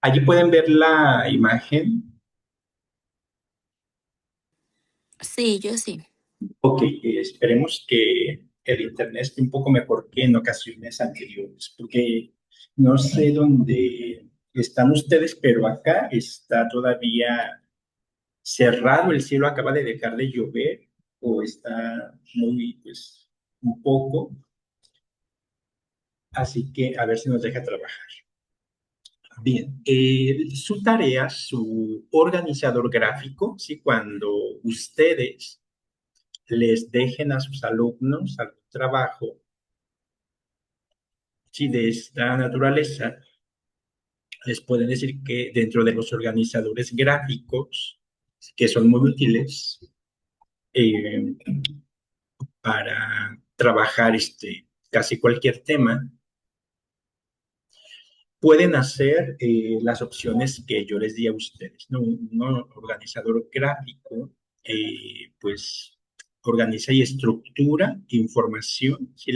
Allí pueden ver la imagen. Sí, yo sí. Ok, esperemos que el internet esté un poco mejor que en ocasiones anteriores, porque no sé dónde están ustedes, pero acá está todavía cerrado, el cielo acaba de dejar de llover o está muy, pues, un poco, así que a ver si nos deja trabajar. Bien, su tarea, su organizador gráfico, ¿sí? Cuando ustedes les dejen a sus alumnos algún trabajo, ¿sí? De esta naturaleza, les pueden decir que dentro de los organizadores gráficos, que son muy útiles eh, para trabajar casi cualquier tema, pueden hacer las opciones que yo les di a ustedes, ¿no? Un organizador gráfico, pues organiza y estructura información, si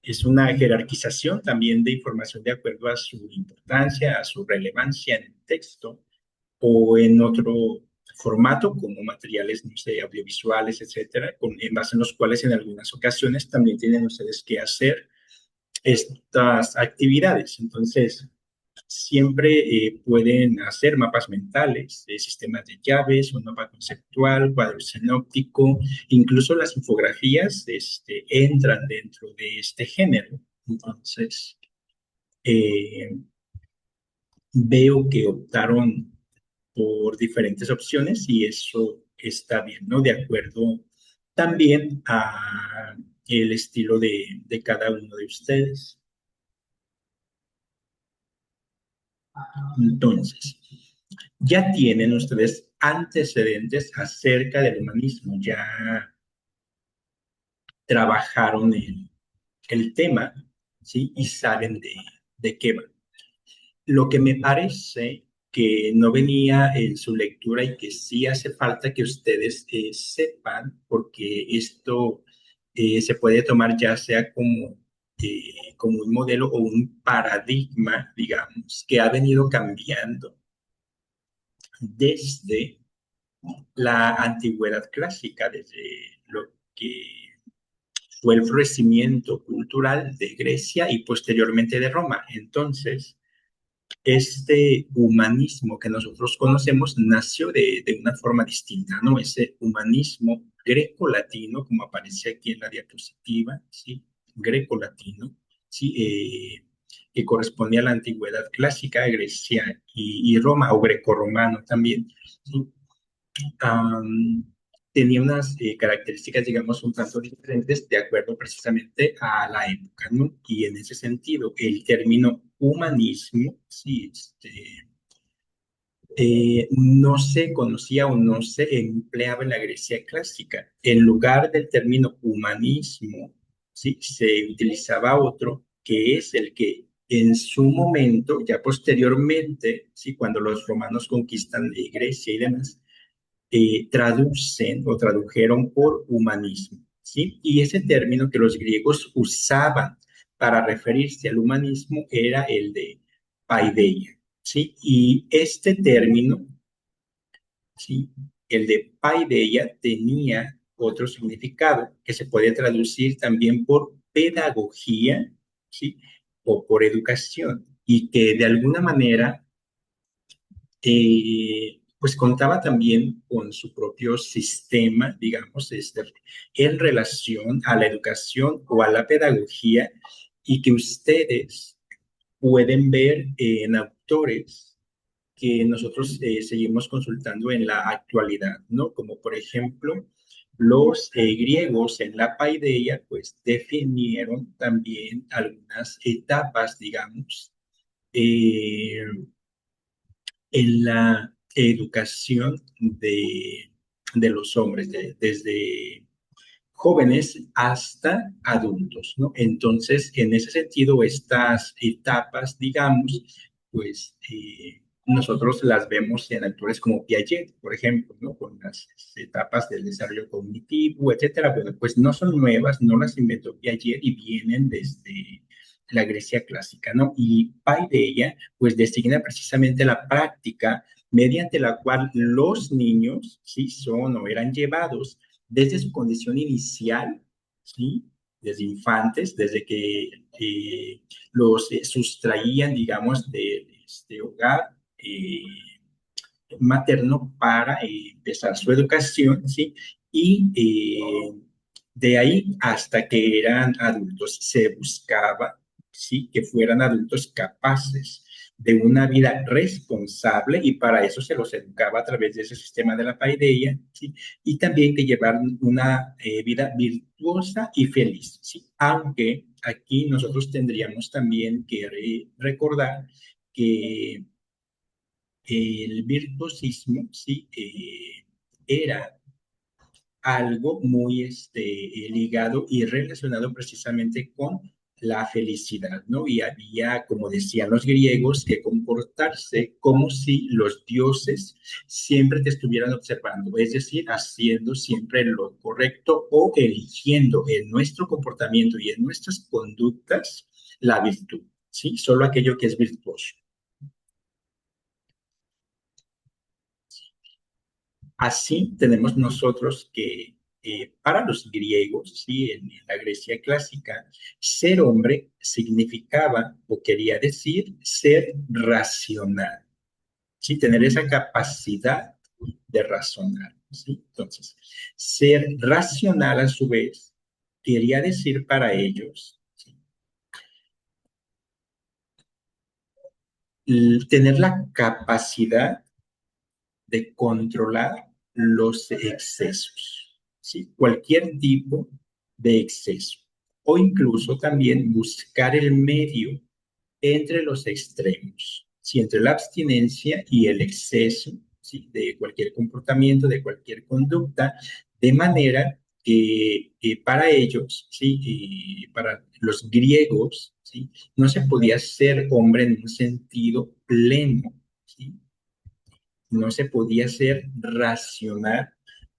es una jerarquización también de información de acuerdo a su importancia, a su relevancia en el texto o en otro formato como materiales, no sé, audiovisuales, etcétera, en base en los cuales en algunas ocasiones también tienen ustedes que hacer estas actividades. Entonces, siempre pueden hacer mapas mentales, sistemas de llaves, un mapa conceptual, cuadro sinóptico, incluso las infografías entran dentro de este género. Entonces, eh, veo que optaron por diferentes opciones y eso está bien, ¿no? De acuerdo también a el estilo de cada uno de ustedes. Entonces, ya tienen ustedes antecedentes acerca del humanismo, ya trabajaron el tema, ¿sí? Y saben de qué va. Lo que me parece que no venía en su lectura y que sí hace falta que ustedes sepan, porque esto se puede tomar ya sea como un modelo o un paradigma, digamos, que ha venido cambiando desde la antigüedad clásica, desde lo que fue el florecimiento cultural de Grecia y posteriormente de Roma. Entonces, este humanismo que nosotros conocemos nació de una forma distinta, ¿no? Ese humanismo greco-latino, como aparece aquí en la diapositiva, ¿sí? Greco-latino, ¿sí? Que correspondía a la antigüedad clásica de Grecia y Roma, o greco-romano también, ¿sí? um, tenía unas características, digamos, un tanto diferentes de acuerdo precisamente a la época, ¿no? Y en ese sentido, el término humanismo, sí, no se conocía o no se empleaba en la Grecia clásica. En lugar del término humanismo, sí, se utilizaba otro que es el que en su momento, ya posteriormente, sí, cuando los romanos conquistan Grecia y demás, traducen o tradujeron por humanismo, ¿sí? Y ese término que los griegos usaban para referirse al humanismo era el de paideia, ¿sí? Y este término, ¿sí? El de paideia tenía otro significado que se puede traducir también por pedagogía, ¿sí? O por educación, y que de alguna manera pues contaba también con su propio sistema, digamos, en relación a la educación o a la pedagogía y que ustedes pueden ver en autores que nosotros seguimos consultando en la actualidad, ¿no? Como por ejemplo, los griegos en la paideia, pues definieron también algunas etapas, digamos, eh, en la educación de los hombres, desde jóvenes hasta adultos, ¿no? Entonces, en ese sentido, estas etapas, digamos, pues nosotros las vemos en autores como Piaget, por ejemplo, ¿no? Con las etapas del desarrollo cognitivo, etcétera. Bueno, pues no son nuevas, no las inventó Piaget y vienen desde la Grecia clásica, ¿no? Y paideia, pues designa precisamente la práctica mediante la cual los niños, sí, son o eran llevados desde su condición inicial, sí, desde infantes, desde que los sustraían, digamos, de este hogar eh, materno para empezar su educación, ¿sí? Y de ahí hasta que eran adultos se buscaba, ¿sí? Que fueran adultos capaces de una vida responsable y para eso se los educaba a través de ese sistema de la paideia, ¿sí? Y también que llevaran una vida virtuosa y feliz, ¿sí? Aunque aquí nosotros tendríamos también que recordar que el virtuosismo, sí, era algo muy ligado y relacionado precisamente con la felicidad, ¿no? Y había, como decían los griegos, que comportarse como si los dioses siempre te estuvieran observando, es decir, haciendo siempre lo correcto o eligiendo en nuestro comportamiento y en nuestras conductas la virtud, ¿sí? Solo aquello que es virtuoso. Así tenemos nosotros que para los griegos, ¿sí? En la Grecia clásica, ser hombre significaba o quería decir ser racional, ¿sí? Tener esa capacidad de razonar, ¿sí? Entonces, ser racional a su vez quería decir para ellos, ¿sí? Tener la capacidad de controlar los excesos, ¿sí? Cualquier tipo de exceso. O incluso también buscar el medio entre los extremos, ¿sí? Entre la abstinencia y el exceso, ¿sí? De cualquier comportamiento, de cualquier conducta, de manera que para ellos, ¿sí? Y para los griegos, ¿sí? No se podía ser hombre en un sentido pleno, ¿sí? No se podía ser racional,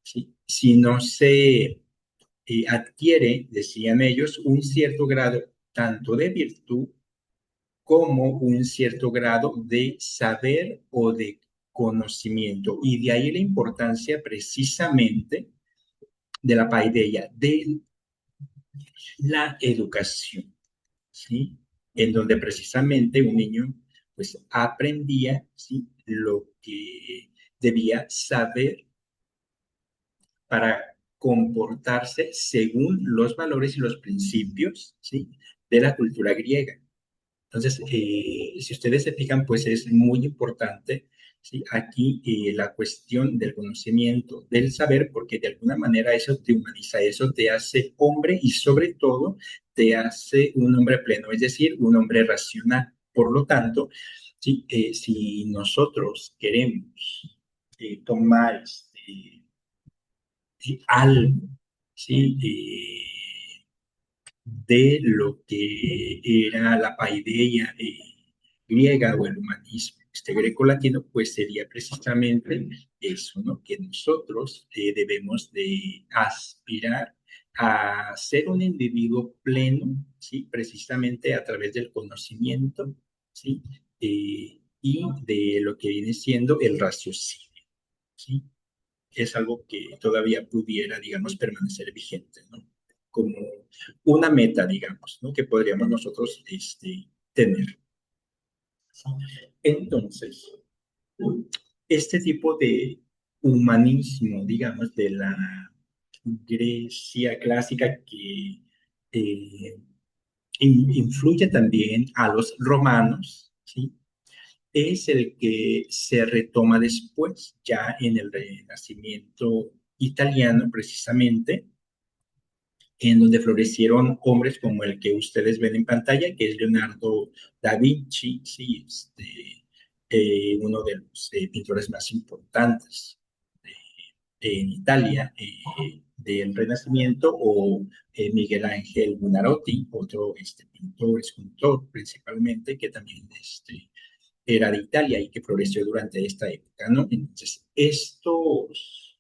¿sí? Si no se adquiere, decían ellos, un cierto grado tanto de virtud como un cierto grado de saber o de conocimiento. Y de ahí la importancia precisamente de la paideia, de la educación, ¿sí? En donde precisamente un niño pues aprendía, ¿sí? Lo que debía saber para comportarse según los valores y los principios, ¿sí? De la cultura griega. Entonces, si ustedes se fijan, pues es muy importante, ¿sí? Aquí la cuestión del conocimiento, del saber, porque de alguna manera eso te humaniza, eso te hace hombre y sobre todo te hace un hombre pleno, es decir, un hombre racional. Por lo tanto, ¿sí? Si nosotros queremos tomar algo, ¿sí? De lo que era la paideia griega o el humanismo greco-latino, pues sería precisamente eso, ¿no? Que nosotros debemos de aspirar a ser un individuo pleno, ¿sí? Precisamente a través del conocimiento, ¿sí? Y de lo que viene siendo el raciocinio, ¿sí? Es algo que todavía pudiera, digamos, permanecer vigente, ¿no? Como una meta, digamos, ¿no? Que podríamos nosotros tener. Entonces, este tipo de humanismo, digamos, de la Grecia clásica que eh, influye también a los romanos, ¿sí? Es el que se retoma después, ya en el Renacimiento italiano, precisamente, en donde florecieron hombres como el que ustedes ven en pantalla, que es Leonardo da Vinci, sí, uno de los pintores más importantes en Italia del Renacimiento, o Miguel Ángel Buonarroti, otro pintor, escultor principalmente, que también era de Italia y que floreció durante esta época, ¿no? Entonces, estos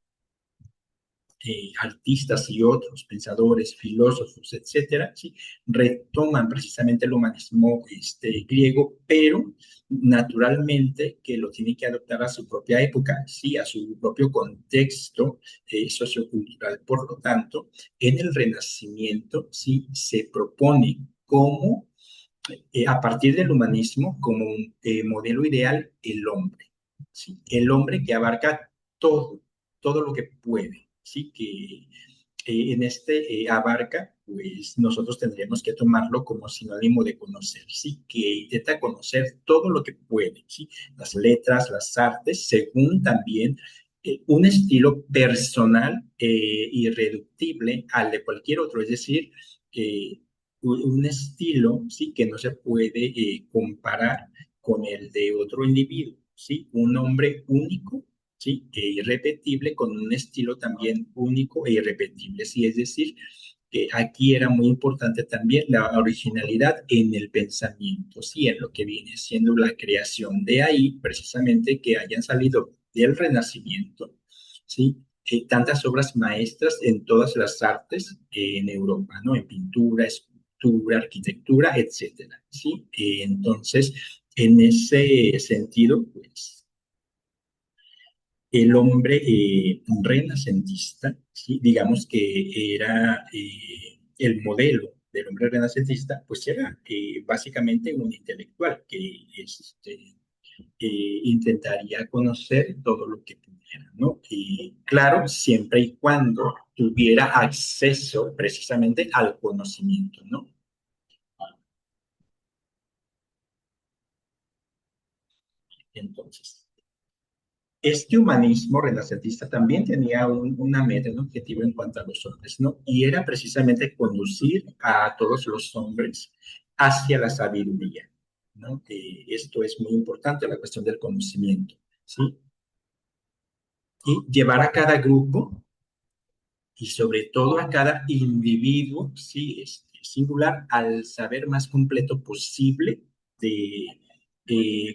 artistas y otros pensadores, filósofos, etcétera, ¿sí? Retoman precisamente el humanismo griego, pero naturalmente que lo tiene que adoptar a su propia época, sí, a su propio contexto sociocultural. Por lo tanto, en el Renacimiento sí se propone como a partir del humanismo como un modelo ideal el hombre, ¿sí? El hombre que abarca todo, todo lo que puede, ¿sí? Que en abarca, pues nosotros tendríamos que tomarlo como sinónimo de conocer, ¿sí? Que intenta conocer todo lo que puede, ¿sí? Las letras, las artes, según también un estilo personal irreductible al de cualquier otro, es decir, eh, un estilo, ¿sí? Que no se puede comparar con el de otro individuo, ¿sí? Un hombre único, ¿sí? E irrepetible con un estilo también único e irrepetible, ¿sí? Es decir, que aquí era muy importante también la originalidad en el pensamiento, ¿sí? En lo que viene siendo la creación. De ahí, precisamente, que hayan salido del Renacimiento, ¿sí? Tantas obras maestras en todas las artes en Europa, ¿no? En pintura, escultura, arquitectura, etcétera, ¿sí? Entonces, en ese sentido, pues, el hombre renacentista, ¿sí? Digamos que era el modelo del hombre renacentista, pues era básicamente un intelectual que intentaría conocer todo lo que pudiera, ¿no? Y claro, siempre y cuando tuviera acceso precisamente al conocimiento, ¿no? Entonces, este humanismo renacentista también tenía una meta, un objetivo en cuanto a los hombres, ¿no? Y era precisamente conducir a todos los hombres hacia la sabiduría, ¿no? Esto es muy importante, la cuestión del conocimiento, ¿sí? Y llevar a cada grupo y sobre todo a cada individuo, sí, singular, al saber más completo posible de,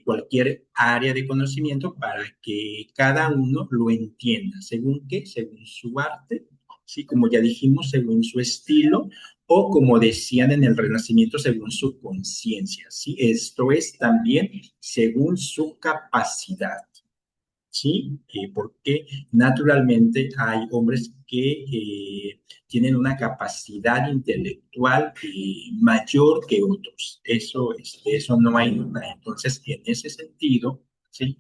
cualquier área de conocimiento para que cada uno lo entienda, según qué, según su arte, sí, como ya dijimos, según su estilo, o como decían en el Renacimiento, según su conciencia, sí, esto es también según su capacidad. ¿Sí? Porque naturalmente hay hombres que tienen una capacidad intelectual mayor que otros. Eso no hay duda. Entonces, en ese sentido, ¿sí?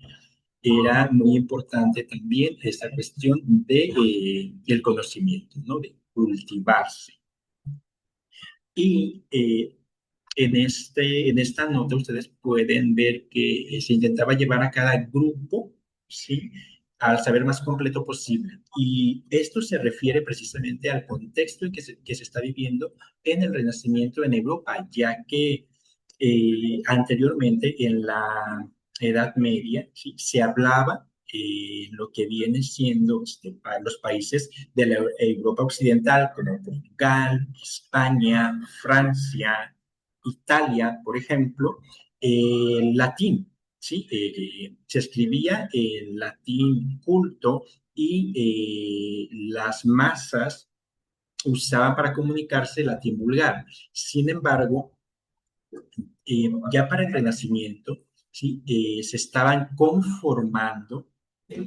Era muy importante también esta cuestión de, el conocimiento, ¿no? De cultivarse. Y en esta nota ustedes pueden ver que se intentaba llevar a cada grupo, ¿sí? Al saber más completo posible. Y esto se refiere precisamente al contexto en que se está viviendo en el Renacimiento en Europa, ya que anteriormente en la Edad Media, ¿sí? Se hablaba lo que viene siendo para los países de la Europa Occidental, como Portugal, España, Francia, Italia, por ejemplo, latín, ¿sí? Se escribía en latín culto y las masas usaban para comunicarse latín vulgar. Sin embargo, ya para el Renacimiento, ¿sí? Se estaban conformando,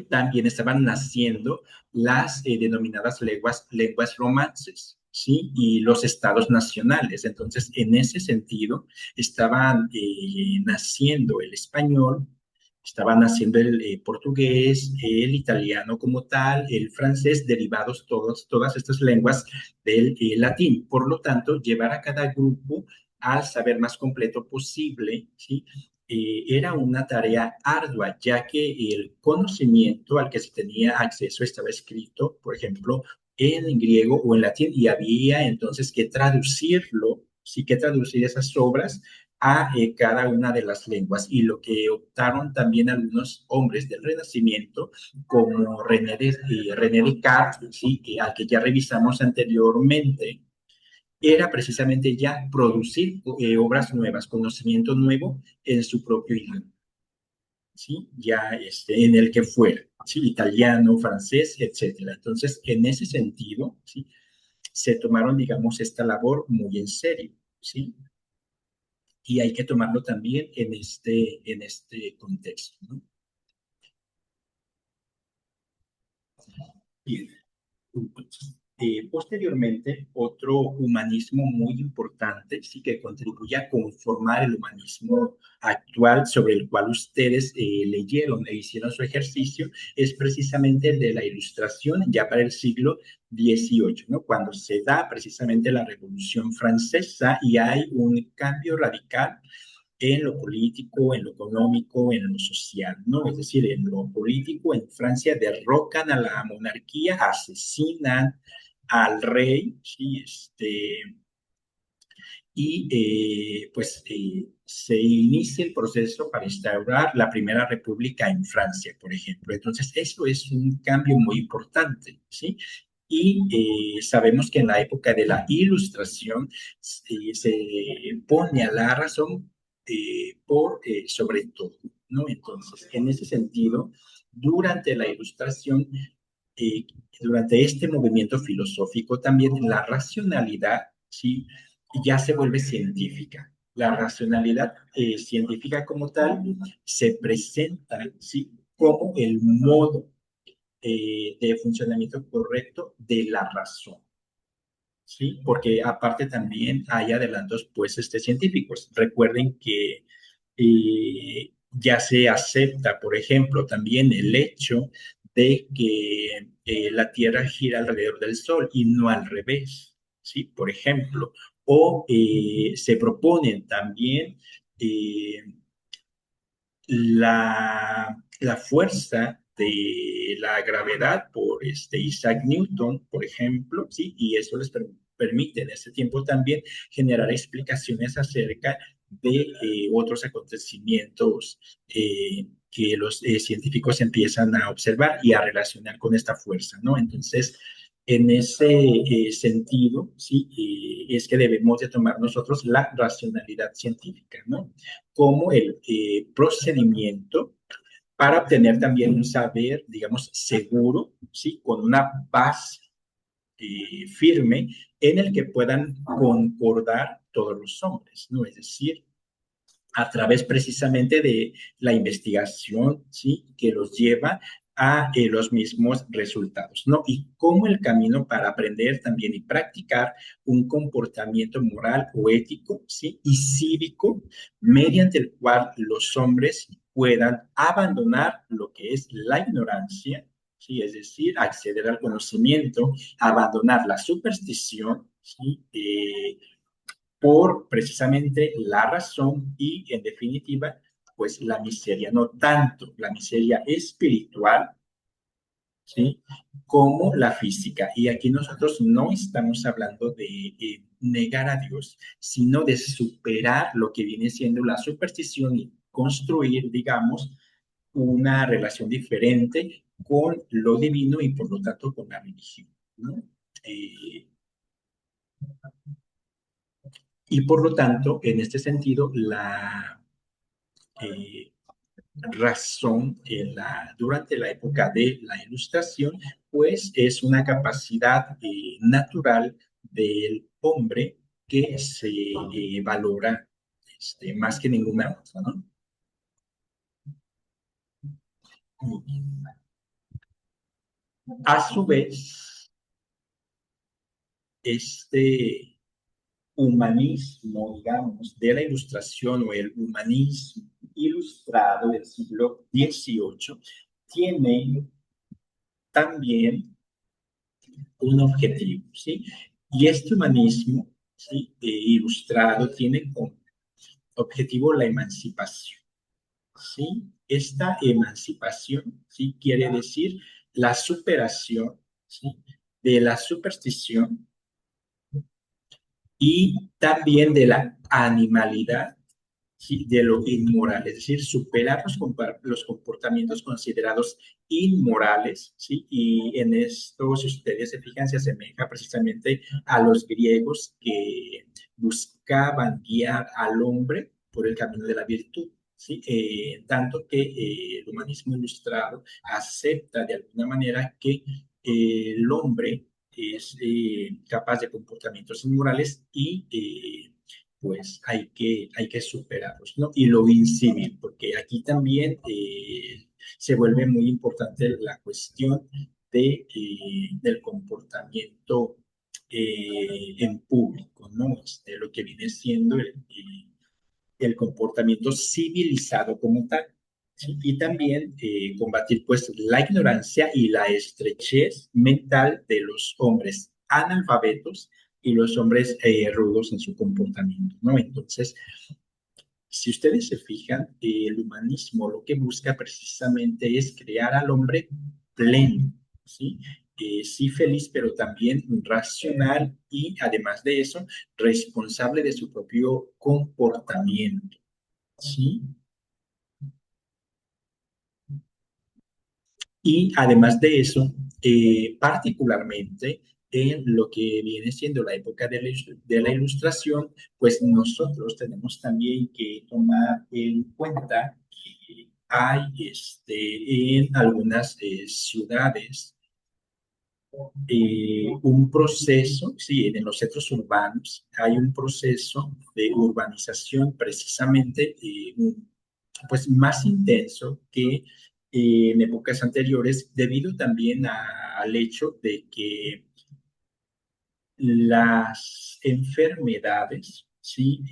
también estaban naciendo las denominadas lenguas romances, ¿sí? Y los estados nacionales. Entonces, en ese sentido, estaban naciendo el español, estaban naciendo el portugués, el italiano como tal, el francés, derivados todas estas lenguas del latín. Por lo tanto, llevar a cada grupo al saber más completo posible, ¿sí? Era una tarea ardua, ya que el conocimiento al que se tenía acceso estaba escrito, por ejemplo, en griego o en latín, y había entonces que traducirlo, sí que traducir esas obras a cada una de las lenguas. Y lo que optaron también algunos hombres del Renacimiento, como René Descartes, ¿sí? Al que ya revisamos anteriormente, era precisamente ya producir obras nuevas, conocimiento nuevo en su propio idioma. ¿sí? Ya en el que fuera, ¿sí? Italiano, francés, etcétera. Entonces, en ese sentido, ¿sí? Se tomaron, digamos, esta labor muy en serio, ¿sí? Y hay que tomarlo también en este contexto, ¿no? Bien. Entonces, posteriormente, otro humanismo muy importante, sí que contribuye a conformar el humanismo actual sobre el cual ustedes leyeron e hicieron su ejercicio, es precisamente el de la Ilustración ya para el siglo XVIII, ¿no? Cuando se da precisamente la Revolución Francesa y hay un cambio radical en lo político, en lo económico, en lo social, ¿no? Es decir, en lo político, en Francia derrocan a la monarquía, asesinan al rey, ¿sí? Se inicia el proceso para instaurar la Primera República en Francia, por ejemplo. Entonces, eso es un cambio muy importante, ¿sí? Y sabemos que en la época de la Ilustración se pone a la razón por sobre todo, ¿no? Entonces, en ese sentido, durante la Ilustración, eh, durante este movimiento filosófico, también la racionalidad, ¿sí? Ya se vuelve científica. La racionalidad científica como tal se presenta, ¿sí? Como el modo de funcionamiento correcto de la razón. ¿Sí? Porque aparte también hay adelantos pues científicos. Recuerden que ya se acepta, por ejemplo, también el hecho de que la Tierra gira alrededor del Sol y no al revés, ¿sí? Por ejemplo, o se proponen también eh, la fuerza de la gravedad por Isaac Newton, por ejemplo, ¿sí? Y eso les permite en ese tiempo también generar explicaciones acerca de otros acontecimientos que los científicos empiezan a observar y a relacionar con esta fuerza, ¿no? Entonces, en ese sentido, sí, es que debemos de tomar nosotros la racionalidad científica, ¿no? Como el procedimiento para obtener también un saber, digamos, seguro, ¿sí? Con una base firme en el que puedan concordar todos los hombres, ¿no? Es decir, a través precisamente de la investigación, ¿sí? Que los lleva a los mismos resultados, ¿no? Y cómo el camino para aprender también y practicar un comportamiento moral o ético, ¿sí? Y cívico, mediante el cual los hombres puedan abandonar lo que es la ignorancia, ¿sí? Es decir, acceder al conocimiento, abandonar la superstición, ¿sí? Por precisamente la razón y, en definitiva, pues la miseria, no tanto la miseria espiritual, ¿sí? Como la física. Y aquí nosotros no estamos hablando de negar a Dios, sino de superar lo que viene siendo la superstición y construir, digamos, una relación diferente con lo divino y por lo tanto con la religión, ¿no? Eh, y por lo tanto, en este sentido, la eh, razón durante la época de la Ilustración, pues es una capacidad natural del hombre que se valora más que ninguna otra, ¿no? A su vez, este humanismo, digamos, de la Ilustración o el humanismo ilustrado del siglo XVIII tiene también un objetivo, ¿sí? Y este humanismo, ¿sí? Ilustrado tiene como objetivo la emancipación, ¿sí? Esta emancipación, ¿sí? Quiere decir la superación, ¿sí? De la superstición y también de la animalidad, ¿sí? De lo inmoral, es decir, superar los comportamientos considerados inmorales, ¿sí? Y en esto, si ustedes se fijan, se asemeja precisamente a los griegos que buscaban guiar al hombre por el camino de la virtud, ¿sí? Tanto que el humanismo ilustrado acepta de alguna manera que el hombre es capaz de comportamientos inmorales y pues hay que superarlos, ¿no? Y lo incivil, porque aquí también se vuelve muy importante la cuestión del comportamiento en público, ¿no? Lo que viene siendo el comportamiento civilizado como tal. ¿Sí? Y también combatir pues la ignorancia y la estrechez mental de los hombres analfabetos y los hombres rudos en su comportamiento, ¿no? Entonces, si ustedes se fijan, el humanismo lo que busca precisamente es crear al hombre pleno, ¿sí? Sí feliz, pero también racional y además de eso, responsable de su propio comportamiento, ¿sí? Y además de eso, particularmente en lo que viene siendo la época de la ilustración, pues nosotros tenemos también que tomar en cuenta que hay en algunas ciudades un proceso, sí, en los centros urbanos hay un proceso de urbanización precisamente pues más intenso que en épocas anteriores, debido también al hecho de que las enfermedades, ¿sí?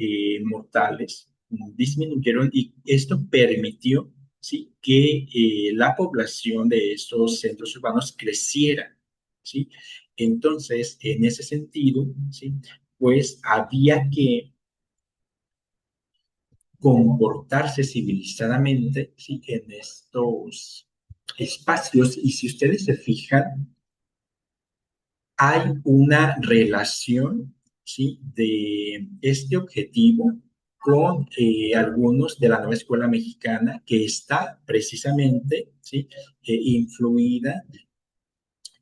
Mortales disminuyeron y esto permitió, ¿sí? Que la población de estos centros urbanos creciera, ¿sí? Entonces, en ese sentido, ¿sí? Pues había que comportarse civilizadamente, ¿sí? En estos espacios. Y si ustedes se fijan, hay una relación, ¿sí? De este objetivo con algunos de la nueva escuela mexicana que está precisamente, ¿sí? Influida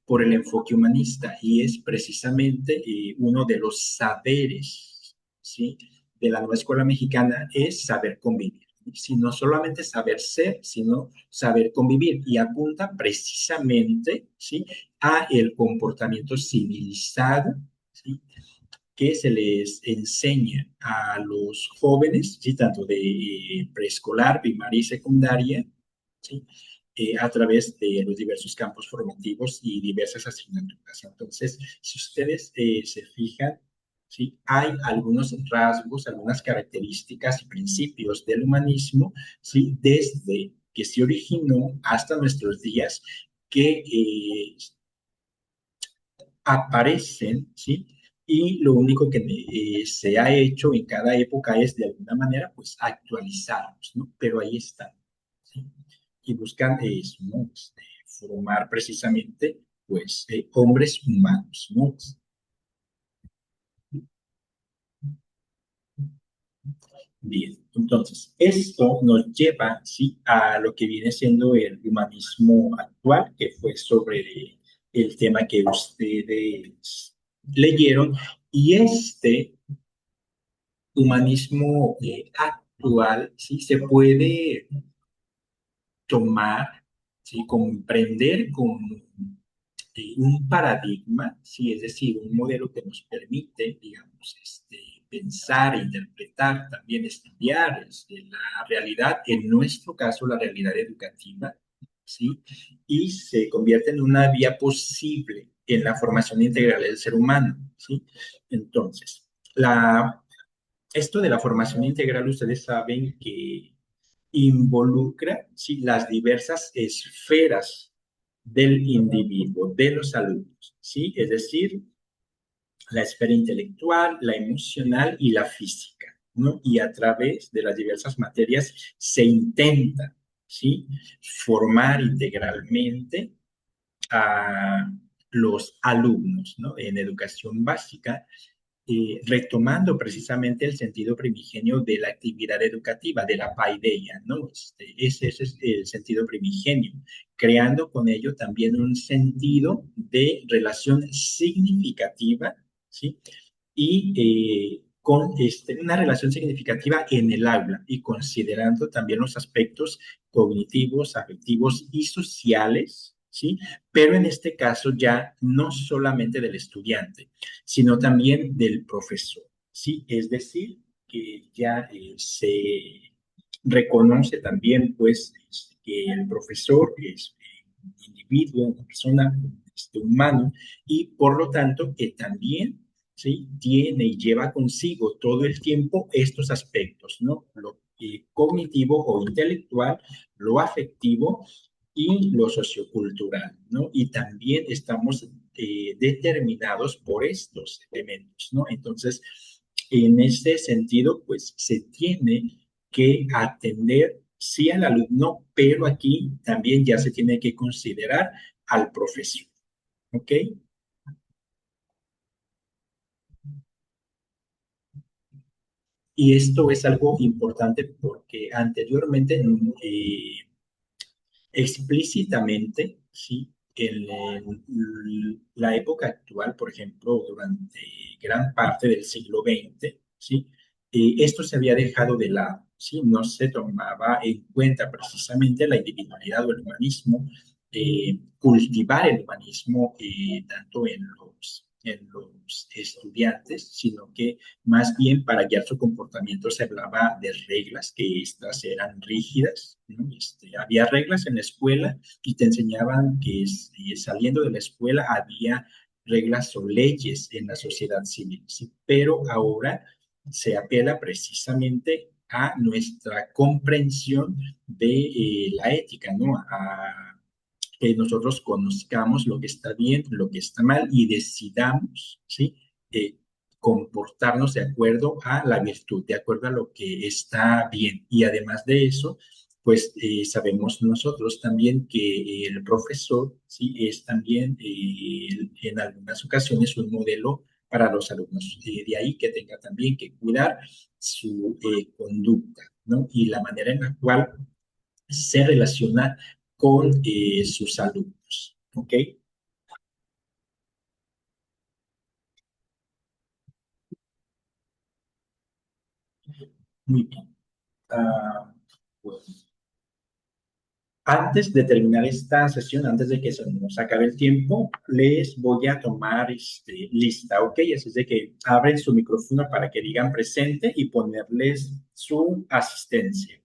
por el enfoque humanista y es precisamente uno de los saberes, ¿sí? De la nueva escuela mexicana es saber convivir. Si no solamente saber ser, sino saber convivir y apunta precisamente, ¿sí? A el comportamiento civilizado, ¿sí? Que se les enseña a los jóvenes, ¿sí? Tanto de preescolar, primaria y secundaria, ¿sí? A través de los diversos campos formativos y diversas asignaturas. Entonces, si ustedes se fijan, ¿sí? Hay algunos rasgos, algunas características y principios del humanismo, ¿sí? Desde que se originó hasta nuestros días, que aparecen, ¿sí? Y lo único que se ha hecho en cada época es, de alguna manera, pues actualizarlos, ¿no? Pero ahí están, ¿sí? Y buscan eso, ¿no? Formar precisamente, pues, hombres humanos, ¿no? Bien, entonces, esto nos lleva, ¿sí? A lo que viene siendo el humanismo actual, que fue sobre el tema que ustedes leyeron, y este humanismo actual, ¿sí? Se puede tomar, ¿sí? Comprender como un paradigma, ¿sí? Es decir, un modelo que nos permite, digamos, pensar, interpretar, también estudiar la realidad, en nuestro caso la realidad educativa, ¿sí? Y se convierte en una vía posible en la formación integral del ser humano, ¿sí? Entonces, esto de la formación integral, ustedes saben que involucra, ¿sí? Las diversas esferas del individuo, de los alumnos, ¿sí? Es decir, la esfera intelectual, la emocional y la física, ¿no? Y a través de las diversas materias se intenta, ¿sí? Formar integralmente a los alumnos, ¿no? En educación básica, retomando precisamente el sentido primigenio de la actividad educativa, de la paideia, ¿no? Ese es el sentido primigenio, creando con ello también un sentido de relación significativa, ¿sí? Y con una relación significativa en el aula y considerando también los aspectos cognitivos, afectivos y sociales, ¿sí? Pero en este caso ya no solamente del estudiante, sino también del profesor, ¿sí? Es decir, que ya se reconoce también, pues, que el profesor es un individuo, una persona, humano, y por lo tanto que también, ¿sí? Tiene y lleva consigo todo el tiempo estos aspectos, ¿no? Lo cognitivo o intelectual, lo afectivo y lo sociocultural, ¿no? Y también estamos determinados por estos elementos, ¿no? Entonces, en ese sentido, pues se tiene que atender, sí al alumno, pero aquí también ya se tiene que considerar al profesor, ¿ok? Y esto es algo importante porque anteriormente explícitamente, ¿sí? La época actual, por ejemplo, durante gran parte del siglo XX, ¿sí? Esto se había dejado de lado, ¿sí? No se tomaba en cuenta precisamente la individualidad o el humanismo, cultivar el humanismo tanto en los estudiantes, sino que más bien para guiar su comportamiento se hablaba de reglas, que estas eran rígidas, ¿no? Había reglas en la escuela y te enseñaban que saliendo de la escuela había reglas o leyes en la sociedad civil, ¿sí? Pero ahora se apela precisamente a nuestra comprensión de la ética, ¿no? A que nosotros conozcamos lo que está bien, lo que está mal y decidamos, ¿sí? Eh, comportarnos de acuerdo a la virtud, de acuerdo a lo que está bien. Y además de eso, pues sabemos nosotros también que el profesor, ¿sí? Es también en algunas ocasiones un modelo para los alumnos. De ahí que tenga también que cuidar su conducta, ¿no? Y la manera en la cual se relaciona con sus alumnos. ¿Ok? Muy bien. Ah, pues, antes de terminar esta sesión, antes de que se nos acabe el tiempo, les voy a tomar lista, ¿ok? Así es de que abren su micrófono para que digan presente y ponerles su asistencia.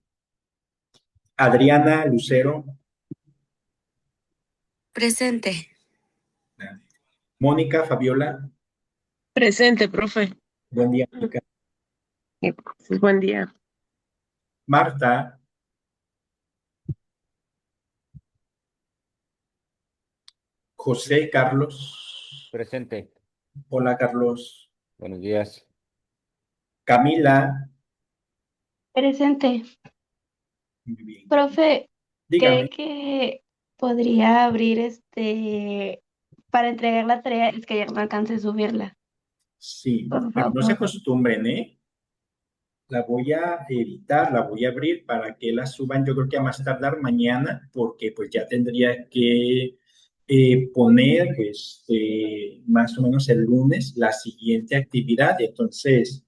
Adriana Lucero, Presente. Mónica Fabiola, Presente, profe. buen día, Mónica. Buen día. Marta, José Carlos, Presente. hola Carlos, Buenos días. Camila, Presente. muy bien, Profe, dígame. ¿cree que podría abrir para entregar la tarea? Es que ya no alcancé a subirla, Sí, por pero no se favor. acostumbren, ¿eh? La voy a editar, la voy a abrir para que la suban, yo creo que a más tardar mañana, porque pues ya tendría que poner más o menos el lunes la siguiente actividad. Entonces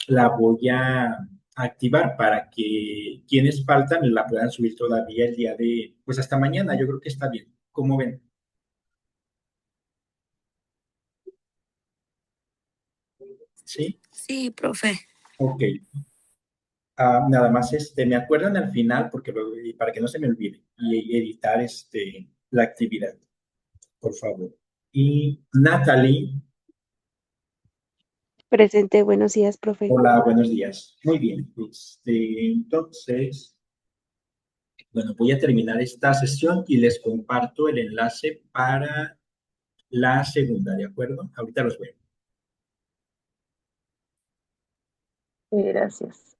la voy a activar para que quienes faltan la puedan subir todavía el día de, pues hasta mañana, yo creo que está bien. ¿Cómo ven? ¿Sí? Sí, profe. Ok. Nada más me acuerdan al final porque y para que no se me olvide y editar la actividad, por favor. Y Natalie, Presente, buenos días, profe. hola, buenos días. Muy bien. Entonces, bueno, voy a terminar esta sesión y les comparto el enlace para la segunda, ¿de acuerdo? Ahorita los veo. Gracias.